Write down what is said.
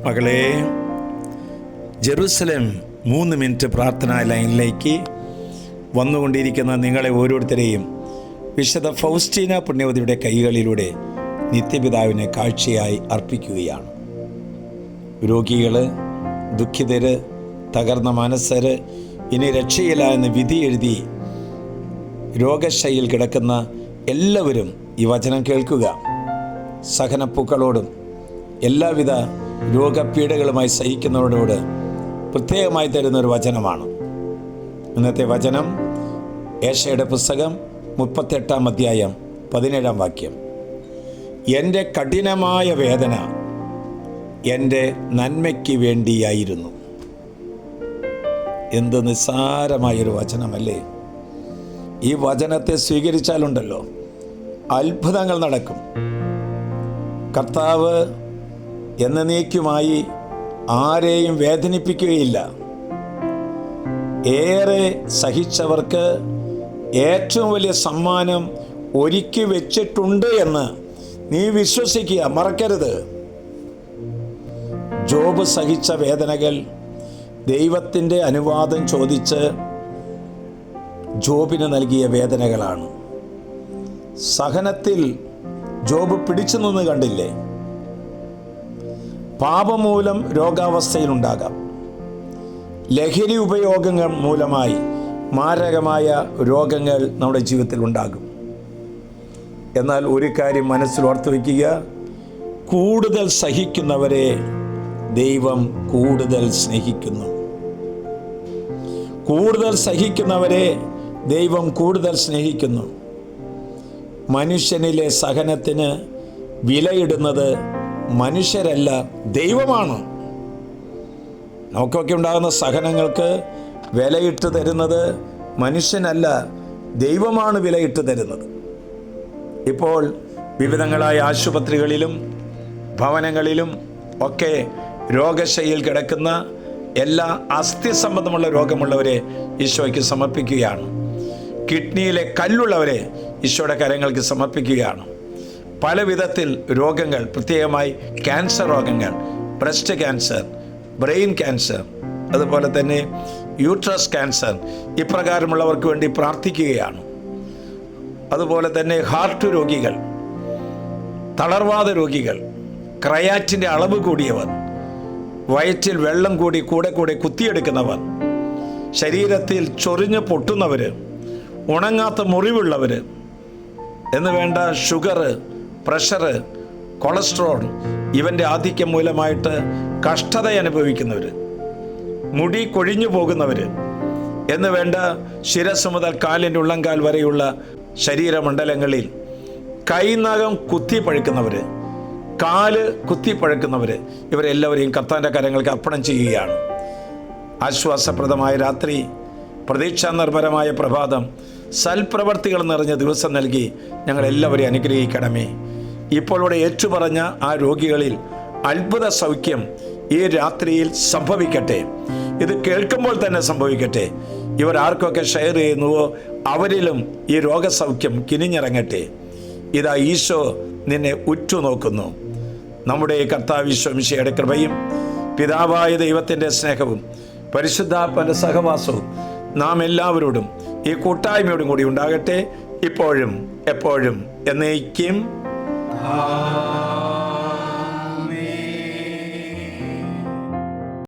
മകളെ, Jerusalem 3 minute പ്രാർത്ഥനാ ലൈനിലേക്ക് വന്നുകൊണ്ടിരിക്കുന്ന നിങ്ങളെ ഓരോരുത്തരെയും വിശുദ്ധ ഫൗസ്റ്റീന പുണ്യവതിയുടെ കൈകളിലൂടെ നിത്യപിതാവിനെ കാഴ്ചയായി അർപ്പിക്കുകയാണ്. രോഗികൾ, ദുഃഖിതർ, തകർന്ന മനസ്സർ, ഇനി രക്ഷയില്ല എന്ന് വിധി എഴുതി രോഗശൈലിയിൽ കിടക്കുന്ന എല്ലാവരും ഈ വചനം കേൾക്കുക. സഹനപ്പൂക്കളോടും എല്ലാവിധ രോഗപീഠകളുമായി സഹിക്കുന്നവരോട് പ്രത്യേകമായി തരുന്നൊരു വചനമാണ്. ഇന്നത്തെ വചനം ഏശയുടെ പുസ്തകം 38-ാം അധ്യായം 17-ാം വാക്യം. എൻ്റെ കഠിനമായ വേദന എൻ്റെ നന്മയ്ക്ക് വേണ്ടിയായിരുന്നു. എന്ത് നിസ്സാരമായൊരു വചനമല്ലേ! ഈ വചനത്തെ സ്വീകരിച്ചാലുണ്ടല്ലോ അത്ഭുതങ്ങൾ നടക്കും. കർത്താവ് എന്നേക്കുമായി ആരെയും വേദനിപ്പിക്കുകയില്ല. ഏറെ സഹിച്ചവർക്ക് ഏറ്റവും വലിയ സമ്മാനം ഒരുക്കി വെച്ചിട്ടുണ്ട് എന്ന് നീ വിശ്വസിക്കുക, മറക്കരുത്. ജോബ് സഹിച്ച വേദനകൾ ദൈവത്തിൻ്റെ അനുവാദം ചോദിച്ച് ജോബിന് നൽകിയ വേദനകളാണ്. സഹനത്തിൽ ജോബ് പിടിച്ചു നിന്ന് കണ്ടില്ലേ? പാപം മൂലം രോഗാവസ്ഥയിലുണ്ടാകാം. ലഹരി ഉപയോഗങ്ങൾ മൂലമായി മാരകമായ രോഗങ്ങൾ നമ്മുടെ ജീവിതത്തിൽ ഉണ്ടാകും. എന്നാൽ ഒരു കാര്യം മനസ്സിൽ ഓർത്തു വയ്ക്കുക, കൂടുതൽ സഹിക്കുന്നവരെ ദൈവം കൂടുതൽ സ്നേഹിക്കുന്നു. കൂടുതൽ സഹിക്കുന്നവരെ ദൈവം കൂടുതൽ സ്നേഹിക്കുന്നു. മനുഷ്യനിലെ സഹനത്തിന് വിലയിടുന്നത് മനുഷ്യരല്ല, ദൈവമാണ്. നമുക്കൊക്കെ ഉണ്ടാകുന്ന സഹനങ്ങൾക്ക് വിലയിട്ട് തരുന്നത് മനുഷ്യനല്ല, ദൈവമാണ് വിലയിട്ട് തരുന്നത്. ഇപ്പോൾ വിവിധങ്ങളായ ആശുപത്രികളിലും ഭവനങ്ങളിലും ഒക്കെ രോഗശൈലിയിൽ കിടക്കുന്ന എല്ലാ അസ്ഥി സംബന്ധമുള്ള രോഗമുള്ളവരെ ഈശോയ്ക്ക് സമർപ്പിക്കുകയാണ്. കിഡ്നിയിലെ കല്ലുള്ളവരെ ഈശോയുടെ കരങ്ങൾക്ക് സമർപ്പിക്കുകയാണ്. പല വിധത്തിൽ രോഗങ്ങൾ, പ്രത്യേകമായി ക്യാൻസർ രോഗങ്ങൾ, ബ്രസ്റ്റ് ക്യാൻസർ, ബ്രെയിൻ ക്യാൻസർ, അതുപോലെ തന്നെ യൂട്രസ് ക്യാൻസർ, ഇപ്രകാരമുള്ളവർക്ക് വേണ്ടി പ്രാർത്ഥിക്കുകയാണ്. അതുപോലെ തന്നെ ഹാർട്ട് രോഗികൾ, തളർവാദ രോഗികൾ, ക്രയാറ്റിൻ്റെ അളവ് കൂടിയവർ, വയറ്റിൽ വെള്ളം കൂടി കൂടെ കുത്തിയെടുക്കുന്നവർ, ശരീരത്തിൽ ചൊറിഞ്ഞ് പൊട്ടുന്നവർ, ഉണങ്ങാത്ത മുറിവുള്ളവർ എന്ന് വേണ്ട ഷുഗർ, പ്രഷർ, കൊളസ്ട്രോൾ ഇവൻ്റെ ആധിക്യം മൂലമായിട്ട് കഷ്ടത അനുഭവിക്കുന്നവർ, മുടി കൊഴിഞ്ഞു പോകുന്നവർ എന്ന് വേണ്ട ശിരസ് മുതൽ കാലിൻ്റെ ഉള്ളങ്കാൽ വരെയുള്ള ശരീരമണ്ഡലങ്ങളിൽ കൈനകം കുത്തിപ്പഴുക്കുന്നവർ, കാല് കുത്തിപ്പഴുക്കുന്നവർ, ഇവരെല്ലാവരെയും കർത്താവിൻ്റെ കരങ്ങൾക്ക് അർപ്പണം ചെയ്യുകയാണ്. ആശ്വാസപ്രദമായ രാത്രി, പ്രതീക്ഷാനിർഭരമായ പ്രഭാതം, സൽപ്രവർത്തികൾ നിറഞ്ഞ ദിവസം നൽകി ഞങ്ങളെല്ലാവരെയും അനുഗ്രഹിക്കണമേ. ഇപ്പോൾ ഇവിടെ ഏറ്റുപറഞ്ഞ ആ രോഗികളിൽ അത്ഭുത സൗഖ്യം ഈ രാത്രിയിൽ സംഭവിക്കട്ടെ. ഇത് കേൾക്കുമ്പോൾ തന്നെ സംഭവിക്കട്ടെ. ഇവർ ആർക്കൊക്കെ ഷെയർ ചെയ്യുന്നുവോ അവരിലും ഈ രോഗസൗഖ്യം കിനിഞ്ഞിറങ്ങട്ടെ. ഇതാ ഈശോ നിന്നെ ഉറ്റുനോക്കുന്നു. നമ്മുടെ കർത്താവ് ഈശോ മിശിഹായുടെ കൃപയും പിതാവായ ദൈവത്തിൻ്റെ സ്നേഹവും പരിശുദ്ധാത്മാവിന്റെ സഹവാസവും നാം എല്ലാവരോടും ഈ കൂട്ടായ്മയോടും കൂടി ഉണ്ടാകട്ടെ, ഇപ്പോഴും എപ്പോഴും എന്നേക്കും.